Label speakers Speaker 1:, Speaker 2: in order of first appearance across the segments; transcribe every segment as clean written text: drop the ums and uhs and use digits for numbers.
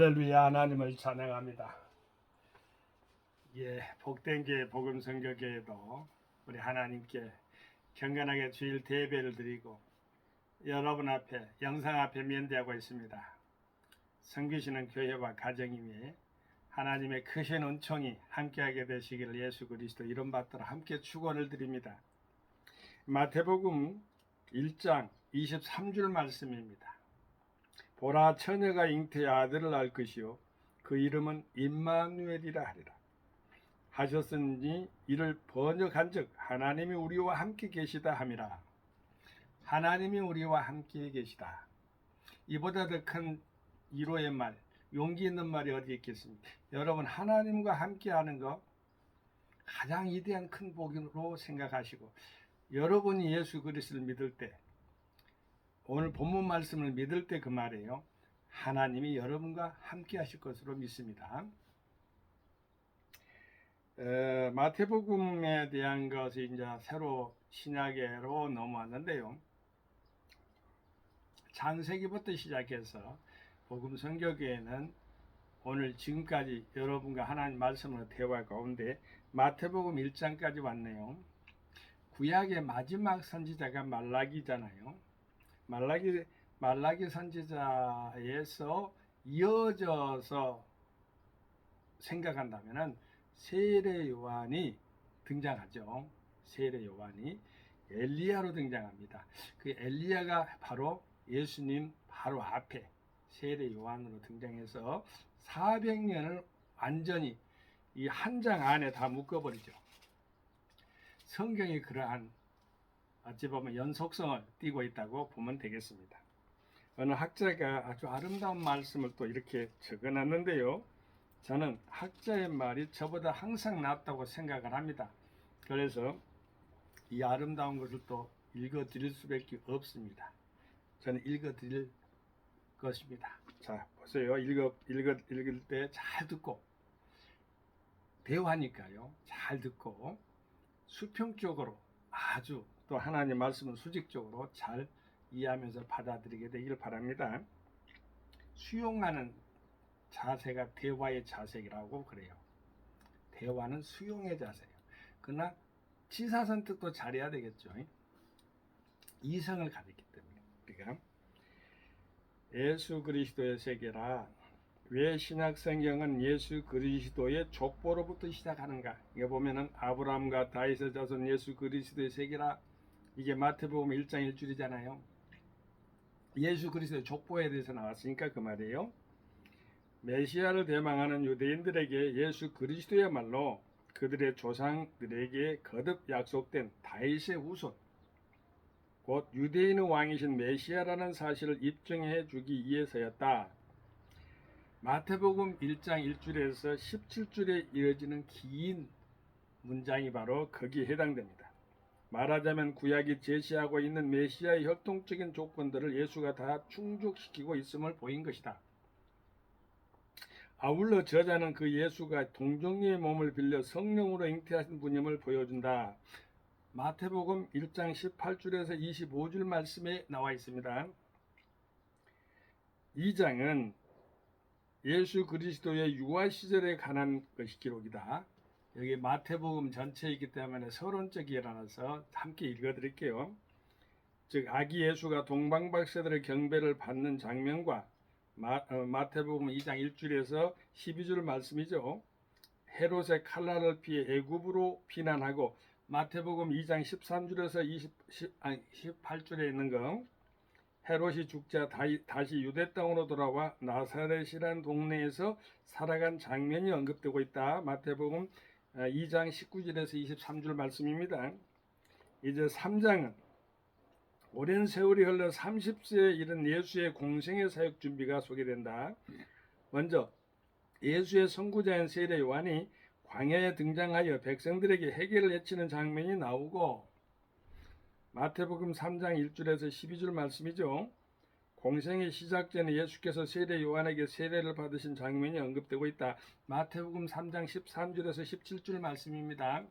Speaker 1: 할렐루야. 하나님을 찬양합니다. 복된 교회 복음 선교교회도 우리 하나님께 경건하게 주일 대배를 드리고 여러분 앞에 영상 앞에 면대하고 있습니다. 섬기시는 교회와 가정이 위해 하나님의 크신 은총이 함께하게 되시기를 예수 그리스도 이름 받들어 함께 축원을 드립니다. 마태복음 1장 23절 말씀입니다. 보라, 처녀가 잉태의 아들을 낳을 것이요 그 이름은 임마누엘이라 하리라 하셨으니 이를 번역한즉 하나님이 우리와 함께 계시다 함이라. 하나님이 우리와 함께 계시다. 이보다 더 큰 위로의 말, 용기 있는 말이 어디 있겠습니까? 여러분, 하나님과 함께 하는 거 가장 위대한 큰 복으로 생각하시고, 여러분이 예수 그리스도를 믿을 때, 오늘 본문 말씀을 믿을 때 그 말이에요. 하나님이 여러분과 함께 하실 것으로 믿습니다. 마태복음에 대한 것이 이제 새로 신약으로 넘어왔는데요. 창세기부터 시작해서 복음 선교교회는 오늘 지금까지 여러분과 하나님 말씀으로 대화 가운데 마태복음 1장까지 왔네요. 구약의 마지막 선지자가 말라기잖아요. 말라기 선지자에서 이어져서 생각한다면은 세례 요한이 등장하죠. 세례 요한이 엘리야로 등장합니다. 그 엘리야가 바로 예수님 바로 앞에 세례 요한으로 등장해서 400년을 완전히 이 한 장 안에 다 묶어버리죠. 성경이 그러한 어찌 보면 연속성을 띠고 있다고 보면 되겠습니다. 어느 학자가 아주 아름다운 말씀을 또 이렇게 적어놨는데요. 저는 학자의 말이 저보다 항상 낫다고 생각을 합니다. 그래서 이 아름다운 것을 또 읽어드릴 수밖에 없습니다. 저는 읽어드릴 것입니다. 자, 보세요. 읽을 때 잘 듣고, 대화니까요. 잘 듣고 수평적으로 아주 또 하나님 말씀을 수직적으로 잘 이해하면서 받아들이게 되기를 바랍니다. 수용하는 자세가 대화의 자세라고 그래요. 대화는 수용의 자세예요. 그러나 지사선택도 잘해야 되겠죠. 이성을 가졌기 때문에 우리가 예수 그리스도의 세계라. 왜 신약 성경은 예수 그리스도의 족보로부터 시작하는가? 이거 보면은 아브라함과 다윗의 자손 예수 그리스도의 세계라. 이게 마태복음 1장 1줄이잖아요. 예수 그리스도의 족보에 대해서 나왔으니까 그 말이에요. 메시아를 대망하는 유대인들에게 예수 그리스도야말로 그들의 조상들에게 거듭 약속된 다윗의 후손, 곧 유대인의 왕이신 메시아라는 사실을 입증해 주기 위해서였다. 마태복음 1장 1줄에서 17줄에 이어지는 긴 문장이 바로 거기에 해당됩니다. 말하자면 구약이 제시하고 있는 메시아의 혈통적인 조건들을 예수가 다 충족시키고 있음을 보인 것이다. 아울러 저자는 그 예수가 동정녀의 몸을 빌려 성령으로 잉태하신 분임을 보여준다. 마태복음 1장 18줄에서 25줄 말씀에 나와 있습니다. 이 장은 예수 그리스도의 유아 시절에 관한 것이 기록이다. 여기 마태복음 전체이기 때문에 서론적이라서 함께 읽어드릴게요. 즉 아기 예수가 동방박사들의 경배를 받는 장면과 마태복음 2장 1줄에서 12줄 말씀이죠. 헤롯의 칼날을 피해 애굽으로 피난하고 마태복음 2장 13줄에서 18줄에 있는 거 헤롯이 죽자 다시 유대 땅으로 돌아와 나사렛이라는 동네에서 살아간 장면이 언급되고 있다. 마태복음 2장 19절에서 23줄 말씀입니다. 이제 3장은 오랜 세월이 흘러 30세에 이른 예수의 공생의 사역 준비가 소개된다. 먼저 예수의 선구자인 세례 요한이 광야에 등장하여 백성들에게 해결을 외치는 장면이 나오고 마태복음 3장 1줄에서 12줄 말씀이죠. 공생의 시작 전에 예수께서 세례 요한에게 세례를 받으신 장면이 언급되고 있다. 마태복음 3장 13줄에서 17줄 말씀입니다.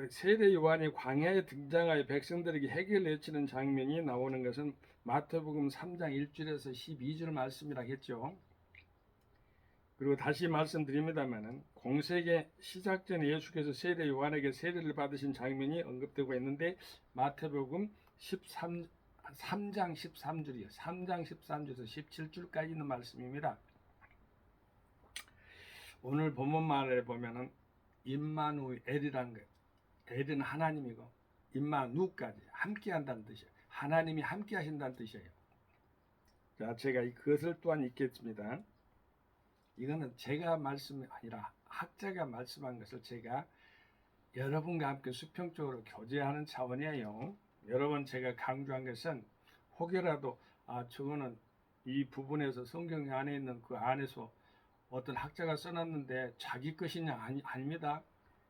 Speaker 1: 세례 요한이 광야에 등장하여 백성들에게 해결을 외치는 장면이 나오는 것은 마태복음 3장 1절에서 12절 말씀이라 했죠. 그리고 다시 말씀드립니다만은 공생의 시작 전에 예수께서 세례 요한에게 세례를 받으신 장면이 언급되고 있는데 마태복음 3장 13절이요. 3장 13절에서 17절까지 있는 말씀입니다. 오늘 본문 말에 보면은 임마누엘이라는 거, 엘은 하나님이고 임마누까지 함께 한다는 뜻이에요. 하나님이 함께 하신다는 뜻이에요. 자, 제가 그것을 또한 읽겠습니다. 이거는 제가 말씀이 아니라 학자가 말씀한 것을 제가 여러분과 함께 수평적으로 교제하는 차원이에요. 여러분, 제가 강조한 것은 혹여라도 저거는 이 부분에서 성경 안에 있는 그 안에서 어떤 학자가 써놨는데 자기 것이냐 아닙니다.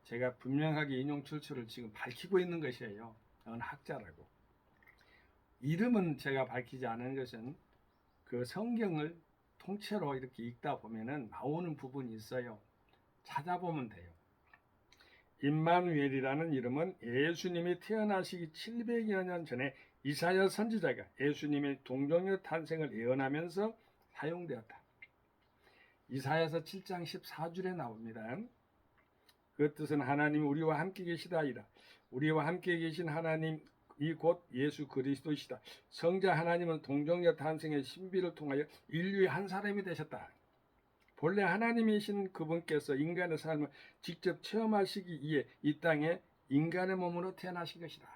Speaker 1: 제가 분명하게 인용 출처를 지금 밝히고 있는 것이에요. 어느 학자라고. 이름은 제가 밝히지 않은 것은 그 성경을 통째로 이렇게 읽다 보면은 나오는 부분이 있어요. 찾아보면 돼요. 임마누엘이라는 이름은 예수님이 태어나시기 700여 년 전에 이사야 선지자가 예수님의 동정녀 탄생을 예언하면서 사용되었다. 이사야서 7장 14절에 나옵니다. 그 뜻은 하나님이 우리와 함께 계시다이다. 우리와 함께 계신 하나님이 곧 예수 그리스도이시다. 성자 하나님은 동정녀 탄생의 신비를 통하여 인류의 한 사람이 되셨다. 본래 하나님이신 그분께서 인간의 삶을 직접 체험하시기 위해 이 땅에 인간의 몸으로 태어나신 것이다.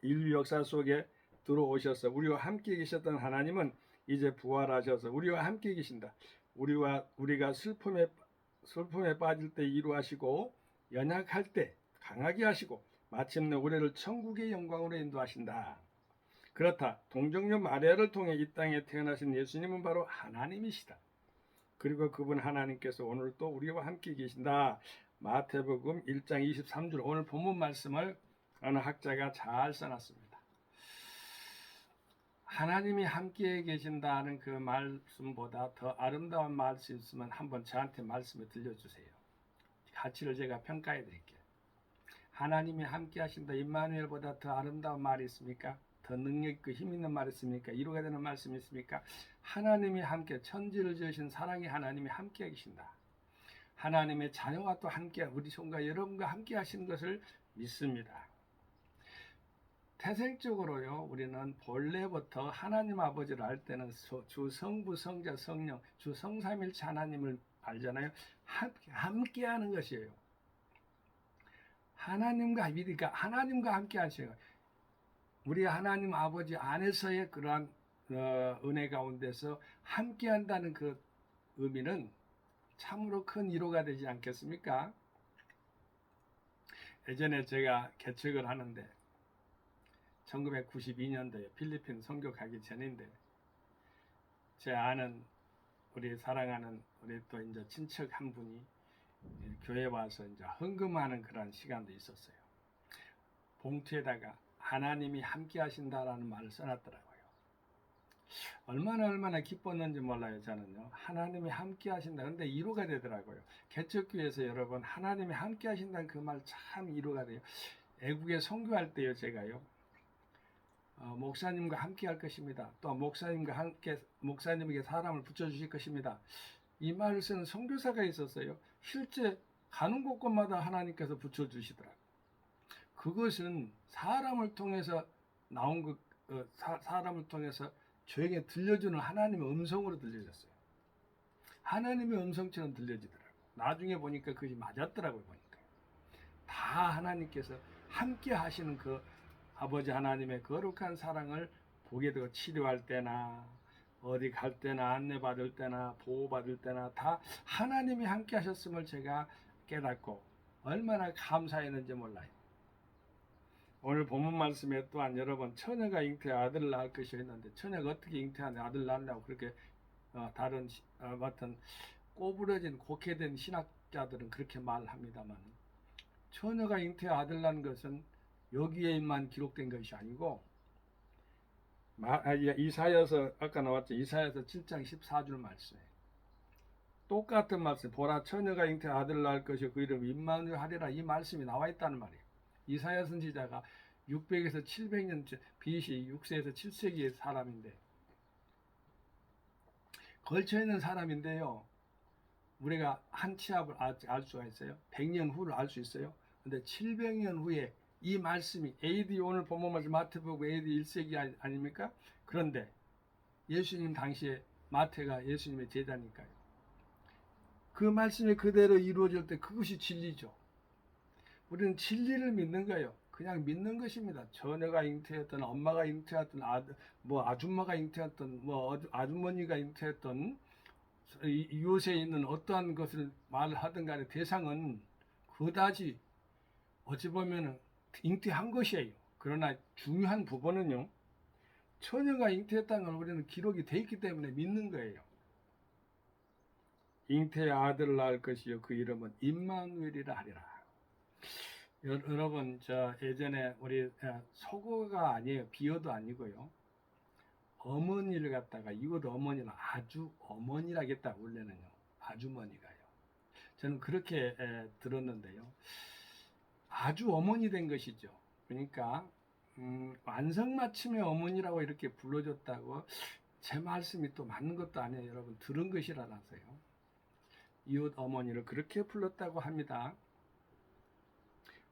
Speaker 1: 인류 역사 속에 들어오셔서 우리와 함께 계셨던 하나님은 이제 부활하셔서 우리와 함께 계신다. 우리가 슬픔에 빠질 때 위로하시고 연약할 때 강하게 하시고 마침내 우리를 천국의 영광으로 인도하신다. 그렇다. 동정녀 마리아를 통해 이 땅에 태어나신 예수님은 바로 하나님이시다. 그리고 그분 하나님께서 오늘 또 우리와 함께 계신다. 마태복음 1장 23절 오늘 본문 말씀을 어느 학자가 잘 써놨습니다. 하나님이 함께 계신다는 그 말씀보다 더 아름다운 말씀이 있으면 한번 저한테 말씀을 들려주세요. 가치를 제가 평가해 드릴게요. 하나님이 함께 하신다 임마누엘보다 더 아름다운 말이 있습니까? 더 능력 있고 힘 있는 말이 있습니까? 이루가 되는 말씀이 있습니까? 하나님이 함께 천지를 지으신 사랑의 하나님이 함께 계신다. 하나님의 자녀와 또 함께 우리 손과 여러분과 함께 하시는 것을 믿습니다. 태생적으로요, 우리는 본래부터 하나님 아버지를 알 때는 주 성부 성자 성령 주 성삼일체 하나님을 알잖아요. 함께 하는 것이에요. 하나님과 함께 하시는 거예요. 우리 하나님 아버지 안에서의 그러한 은혜 가운데서 함께 한다는 그 의미는 참으로 큰 위로가 되지 않겠습니까? 예전에 제가 개척을 하는데 1992년도에 필리핀 선교 가기 전인데 제 아는 우리 사랑하는 우리 또 이제 친척 한 분이 교회 와서 이제 헌금하는 그런 시간도 있었어요. 봉투에다가 하나님이 함께 하신다라는 말을 써놨더라고요. 얼마나 기뻤는지 몰라요. 저는요. 하나님이 함께 하신다. 근데 위로가 되더라고요. 개척교회에서 여러분 하나님이 함께 하신다는 그 말 참 위로가 돼요. 애국에 선교할 때요. 제가요. 목사님과 함께 할 것입니다. 또 목사님에게 사람을 붙여주실 것입니다. 이 말을 쓰는 선교사가 있었어요. 실제 가는 곳곳마다 하나님께서 붙여주시더라고요. 그것은 사람을 통해서 나온 사람을 통해서 저에게 들려주는 하나님의 음성으로 들려졌어요. 하나님의 음성처럼 들려지더라고요. 나중에 보니까 그것이 맞았더라고요. 보니까 다 하나님께서 함께 하시는 그 아버지 하나님의 거룩한 사랑을 보게 되고 치료할 때나 어디 갈 때나 안내받을 때나 보호받을 때나 다 하나님이 함께 하셨음을 제가 깨닫고 얼마나 감사했는지 몰라요. 오늘 본문 말씀에 또한 여러분 처녀가 잉태해 아들을 낳을 것이 있는데 처녀가 어떻게 잉태하냐 아들 낳냐고 그렇게 다른 같은 꼬부러진 곡해된 신학자들은 그렇게 말합니다만 처녀가 잉태해 아들 낳는 것은 여기에만 기록된 것이 아니고 이사야서 아까 나왔죠. 이사야서 7장 14절 말씀에 똑같은 말씀. 보라 처녀가 잉태 아들을 낳을 것이요 그 이름 임마누엘 하리라. 이 말씀이 나와 있다는 말이에요. 이사야 선지자가 600에서 700년 BC 6세에서 7세기의 사람인데 걸쳐 있는 사람인데요. 우리가 한 치압을 알 수가 있어요. 100년 후를 알 수 있어요. 근데 700년 후에 이 말씀이 AD 오늘 본문 말씀 마태복음 AD 1세기 아닙니까? 그런데 예수님 당시에 마태가 예수님의 제자니까요. 그 말씀이 그대로 이루어질 때 그것이 진리죠. 우리는 진리를 믿는 거예요. 그냥 믿는 것입니다. 처녀가 잉태했던, 엄마가 잉태했던, 아줌마가 잉태했던, 아주머니가 잉태했던, 이곳에 있는 어떠한 것을 말하든 간에 대상은 그다지 어찌 보면 잉태한 것이에요. 그러나 중요한 부분은요. 처녀가 잉태했다는 걸 우리는 기록이 돼 있기 때문에 믿는 거예요. 잉태의 아들을 낳을 것이요 그 이름은 임마누엘이라 하리라. 여러분 저 예전에 우리 소고가 아니에요. 비어도 아니고요. 어머니를 갖다가 이것 어머니는 아주 어머니라겠다 원래는요. 아주머니가요. 저는 그렇게 들었는데요. 아주 어머니 된 것이죠. 그러니까 완성맞춤의 어머니라고 이렇게 불러줬다고 제 말씀이 또 맞는 것도 아니에요. 여러분 들은 것이라서요. 이웃 어머니를 그렇게 불렀다고 합니다.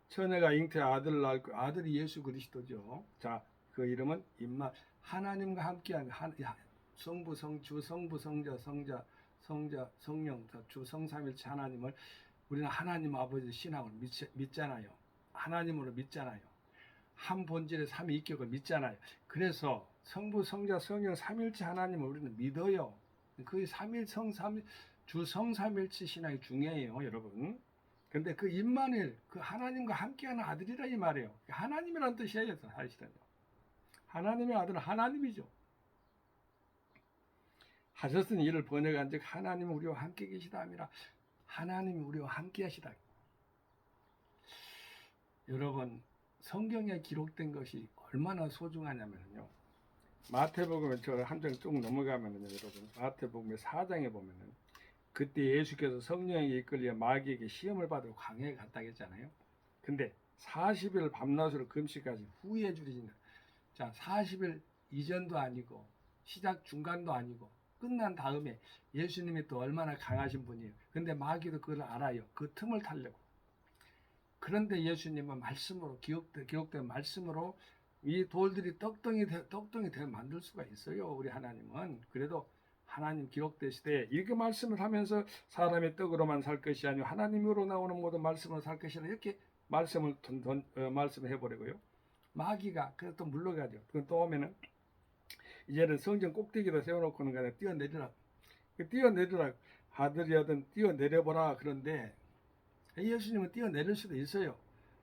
Speaker 1: 처녀가 잉태 아들을 낳을 아들이 예수 그리스도죠. 자, 그 이름은 하나님과 함께하는 성부 성주 성부 성자 성령 주 성삼일체 하나님을 우리는 하나님 아버지 신앙을 믿잖아요. 하나님으로 믿잖아요. 한 본질의 삼위일격을 믿잖아요. 그래서 성부 성자 성령 삼일체 하나님을 우리는 믿어요. 그 주 성삼일체 신앙이 중요해요, 여러분. 근데 그 임마누엘, 그 하나님과 함께하는 아들이라 이 말이에요. 하나님이란 뜻이에요, 사실은요. 하나님의 아들은 하나님이죠. 하셨으니 이를 번역한즉 하나님은 우리와 함께 계시다 함이라. 하나님이 우리와 함께 하시다. 여러분 성경에 기록된 것이 얼마나 소중하냐면요. 마태복음에 저 한 장 쭉 넘어가면요, 여러분 마태복음의 4장에 보면은 그때 예수께서 성령에 이끌려 마귀에게 시험을 받으러 광야에 갔다 했잖아요. 근데 40일 밤낮으로 금식까지 후에 줄이신다. 자, 40일 이전도 아니고 시작 중간도 아니고 끝난 다음에 예수님이 또 얼마나 강하신 분이에요. 근데 마귀도 그걸 알아요. 그 틈을 타려고. 그런데 예수님은 말씀으로 기록된 말씀으로 이 돌들이 떡덩이 되게 만들 수가 있어요. 우리 하나님은. 그래도 하나님 기록되시되 이렇게 말씀을 하면서 사람의 떡으로만 살 것이 아니고 하나님으로 나오는 모든 말씀으로 살 것이라 이렇게 말씀을 말씀을 해버리고요. 마귀가 그래서 또 물러가죠. 또 오면은 이제는 성전 꼭대기로 세워놓고는 그냥 뛰어내리라 아들이하든 뛰어내려보라. 그런데 예수님은 뛰어내릴 수도 있어요.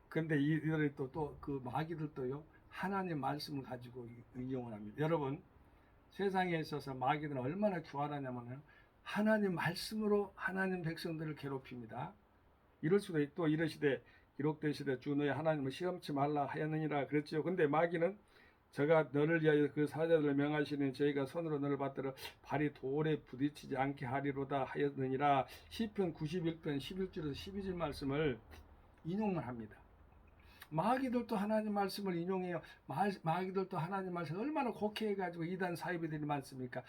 Speaker 1: 근데 이들이 또 그 마귀들도요 하나님 말씀을 가지고 응용을 합니다. 여러분 세상에 있어서 마귀들은 얼마나 교활하냐면 하나님 말씀으로 하나님 백성들을 괴롭힙니다. 이럴 수도 또 이러시되 기록되시되 주 너의 하나님을 시험치 말라 하였느니라 그랬지요. 근데 마귀는 저가 너를 위하여 그 사자들을 명하시는 저희가 손으로 너를 받들어 발이 돌에 부딪히지 않게 하리로다 하였느니라. 시편 91편 11절에서 12절 말씀을 인용을 합니다. 마귀들도 하나님 말씀을 인용해요. 마귀들도 하나님 말씀을 얼마나 곡해해가지고 이단 사이비들이 많습니까?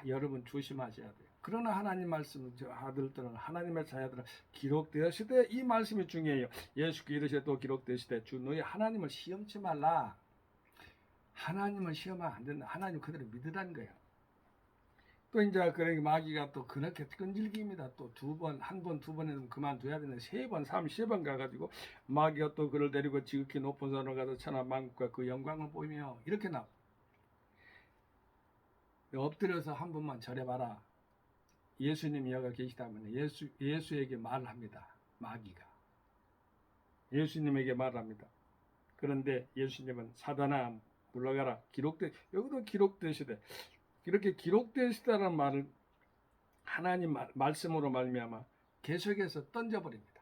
Speaker 1: 여러분 조심하셔야 돼요. 그러나 하나님 말씀은 아들들은 하나님의 자녀들은 기록되시되 이 말씀이 중요해요. 예수께 이르시되 또 기록되시되 주 너희 하나님을 시험치 말라. 하나님을 시험하면 안 된다. 하나님 그대로 믿으라는 거예요. 또 이제 그러니까 마귀가 또 그렇게 끈질깁니다. 또 한 번, 두 번에는 그만둬야 되는데 3번, 30번 가가지고 마귀가 또 그를 데리고 지극히 높은 산으로 가서 천하 만국과 그 영광을 보이며 이렇게 엎드려서 한 번만 절해봐라. 예수님이 여기 계시다면 예수에게 말을 합니다. 마귀가 예수님에게 말을 합니다. 그런데 예수님은 사단아 물러가라. 여기도 기록되시되 이렇게 기록되시다는 말을 하나님 말씀으로 말미암아 계속해서 던져버립니다.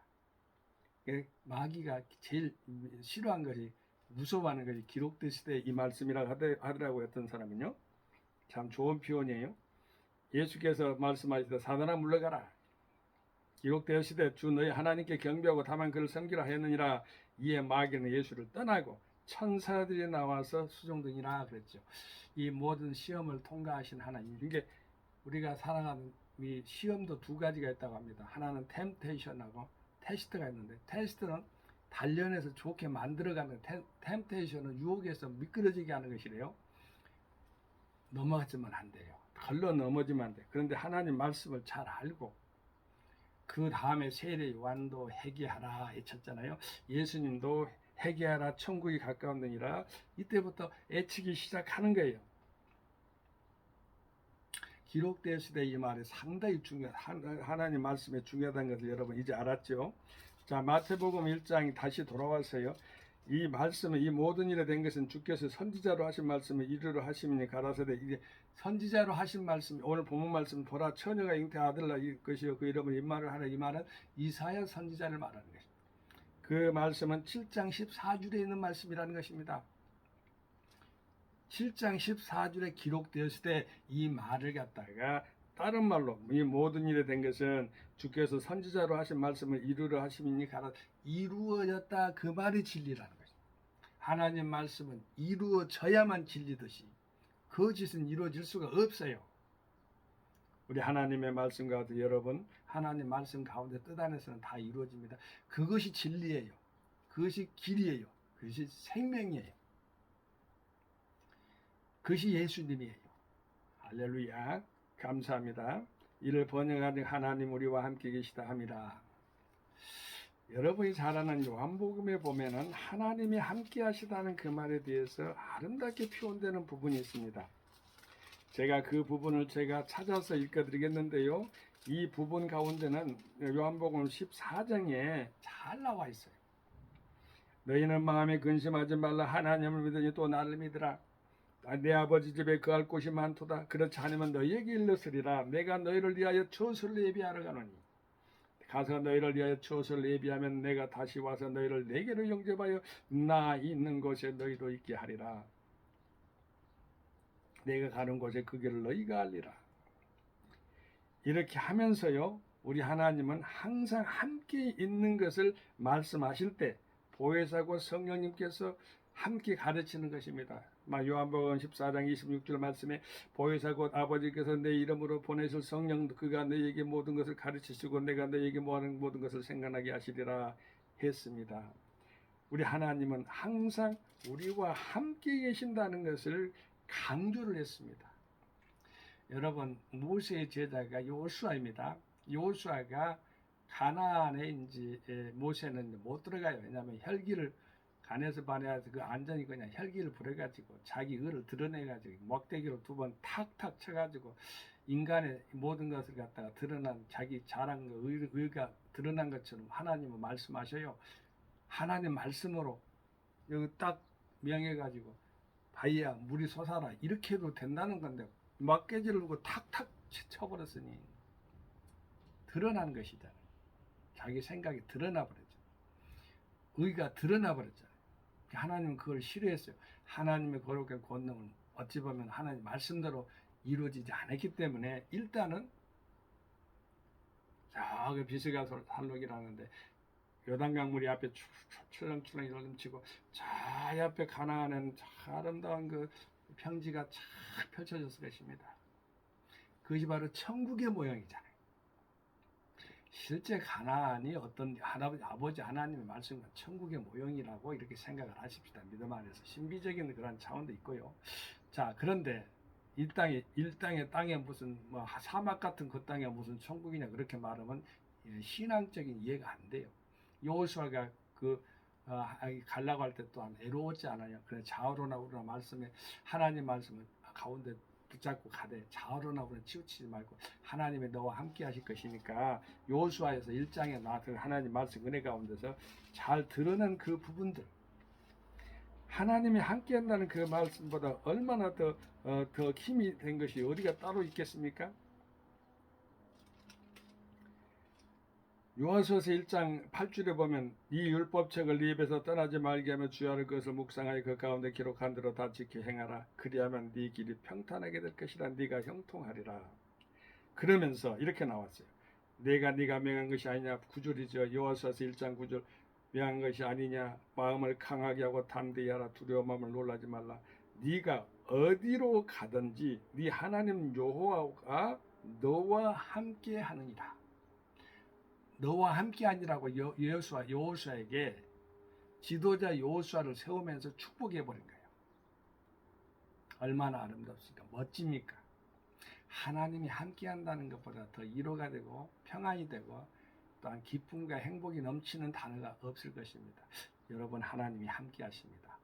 Speaker 1: 마귀가 제일 싫어한 것이 무서워하는 것이 기록되시되 이 말씀이라고 하더라고 했던 사람은요. 참 좋은 표현이에요. 예수께서 말씀하시되 사단아 물러가라. 기록되었으되 주 너희 하나님께 경배하고 다만 그를 섬기라 하였느니라. 이에 마귀는 예수를 떠나고 천사들이 나와서 수종드니라 그랬죠. 이 모든 시험을 통과하신 하나님. 이게 우리가 살아가는 이 시험도 두 가지가 있다고 합니다. 하나는 템테이션하고 테스트가 있는데, 테스트는 단련해서 좋게 만들어가는, 템테이션은 유혹에서 미끄러지게 하는 것이래요. 넘어가지면 안 돼요. 걸러 넘어지면 안 돼. 그런데 하나님 말씀을 잘 알고 그 다음에 세례 요한도 회개하라 외쳤잖아요. 예수님도 회개하라 천국이 가까운느니라. 이때부터 애치기 시작하는 거예요. 기록되었으되 이 말이 상당히 하나님 말씀에 중요하다는 것을 여러분 이제 알았죠. 자, 마태복음 1장 다시 돌아와서요. 이 말씀은 이 모든 일에 된 것은 주께서 선지자로 하신 말씀을 이루려 하심이니 가라사대. 이제 선지자로 하신 말씀, 오늘 본문 말씀 보라 처녀가 잉태 아들 낳을 것이요 그 이름을 임마를 하라. 이 말은 이사야 선지자를 말하는 것입니다. 그 말씀은 7장 14절에 있는 말씀이라는 것입니다. 7장 14절에 기록되었을 때 이 말을 갖다가 다른 말로 이 모든 일에 된 것은 주께서 선지자로 하신 말씀을 이루려 하심이니 가라. 이루어졌다, 그 말이 진리라는 것입니다. 하나님 말씀은 이루어져야만 진리듯이 거짓은 이루어질 수가 없어요. 우리 하나님의 말씀 가운데 여러분, 하나님 말씀 가운데 뜻 안에서는 다 이루어집니다. 그것이 진리예요. 그것이 길이에요. 그것이 생명이에요. 그것이 예수님이에요. 할렐루야. 감사합니다. 이를 번역하는 하나님 우리와 함께 계시다 합니다. 여러분이 잘 아는 요한복음에 보면은 하나님이 함께 하시다는 그 말에 대해서 아름답게 표현되는 부분이 있습니다. 제가 그 부분을 찾아서 읽어드리겠는데요. 이 부분 가운데는 요한복음 14장에 잘 나와 있어요. 너희는 마음에 근심하지 말라. 하나님을 믿으니 또 나를 믿으라. 내 아버지 집에 거할 곳이 많도다. 그렇지 않으면 너희에게 일렀으리라. 내가 너희를 위하여 처소를 예비하러 가노니 가서 너희를 위하여 처소를 예비하면 내가 다시 와서 너희를 내게로 영접하여 나 있는 곳에 너희도 있게 하리라. 내가 가는 곳에 그 길을 너희가 알리라. 이렇게 하면서요, 우리 하나님은 항상 함께 있는 것을 말씀하실 때 보혜사고 성령님께서 함께 가르치는 것입니다. 요한복음 14장 26절 말씀에 보혜사 곧 아버지께서 내 이름으로 보내실 성령 그가 너희에게 모든 것을 가르치시고 내가 너희에게 뭐하는 모든 것을 생각나게 하시리라 했습니다. 우리 하나님은 항상 우리와 함께 계신다는 것을 강조를 했습니다. 여러분, 모세의 제자가 요수아입니다. 요수아가 가나안에 이제 모세는 못 들어가요. 왜냐하면 혈기를 간에서 반해서 그 안전이 그냥 혈기를 부려가지고 자기 의를 드러내가지고 먹대기로 2번 탁탁 쳐가지고 인간의 모든 것을 갖다가 드러난 자기 자랑과 의가 드러난 것처럼 하나님은 말씀하셔요. 하나님 말씀으로 여기 딱 명해가지고 바위야 물이 솟아라 이렇게 해도 된다는 건데 막대기를 두고 탁탁 쳐버렸으니 드러난 것이잖아요. 자기 생각이 드러나 버렸죠. 의가 드러나 버렸잖아요. 하나님은 그걸 싫어했어요. 하나님의 거룩한 권능은 어찌 보면 하나님 말씀대로 이루어지지 않았기 때문에 일단은 저기 비스가 산록이라는데 요단강 물이 앞에 출렁출렁 넘치고 저 옆에 가나안에는 아름다운 그 평지가 쫙 펼쳐졌을 것입니다. 그것이 바로 천국의 모형이잖아요. 실제 가나안이 어떤 아버지 하나님의 말씀과 천국의 모형이라고 이렇게 생각을 하십시다. 믿음 안에서 신비적인 그런 차원도 있고요. 자, 그런데 이 땅에 무슨 사막 같은 그 땅에 무슨 천국이냐 그렇게 말하면 신앙적인 이해가 안 돼요. 여호수아가 가려고 할 때 또한 애로웠지 않아요. 그래 좌우로나 우로나 말씀에 하나님 말씀을 가운데 붙잡고 가되 좌우로나 우로나 치우치지 말고 하나님이 너와 함께 하실 것이니까 여호수아에서 1장에 나왔던 하나님 말씀 은혜 가운데서 잘 드러난 그 부분들 하나님이 함께 한다는 그 말씀보다 얼마나 더 힘이 된 것이 어디가 따로 있겠습니까? 요한서서 1장 8절에 보면 이 율법책을 네 입에서 떠나지 말게 하며 주야를 그것을 묵상하여 그 가운데 기록한 대로 다 지켜 행하라. 그리하면 네 길이 평탄하게 될 것이라. 네가 형통하리라. 그러면서 이렇게 나왔어요. 내가 네가 명한 것이 아니냐. 9절이죠. 여호와서 1장 9절. 명한 것이 아니냐. 마음을 강하게 하고 담대히 하라. 두려움함을 놀라지 말라. 네가 어디로 가든지 네 하나님 여호와가 너와 함께 하느니라. 너와 함께 하니라고 여호수아에게 지도자 여호수아를 세우면서 축복해 버린 거예요. 얼마나 아름답습니까? 멋집니까? 하나님이 함께 한다는 것보다 더 위로가 되고 평안이 되고 또한 기쁨과 행복이 넘치는 단어가 없을 것입니다. 여러분, 하나님이 함께 하십니다.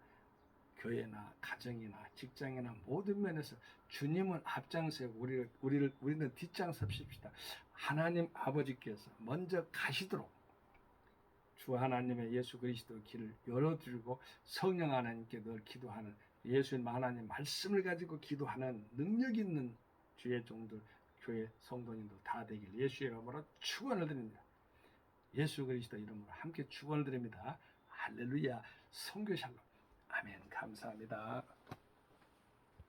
Speaker 1: 교회나 가정이나 직장이나 모든 면에서 주님은 앞장서고 우리는 뒷장 섭십시다. 하나님 아버지께서 먼저 가시도록 주 하나님의 예수 그리스도 길을 열어드리고 성령 하나님께 늘 기도하는 예수님 하나님 말씀을 가지고 기도하는 능력 있는 주의 종들, 교회 성도님들 다 되길 예수의 이름으로 축원을 드립니다. 예수 그리스도 이름으로 함께 축원을 드립니다. 할렐루야. 선교 샬롬. 아멘. 감사합니다.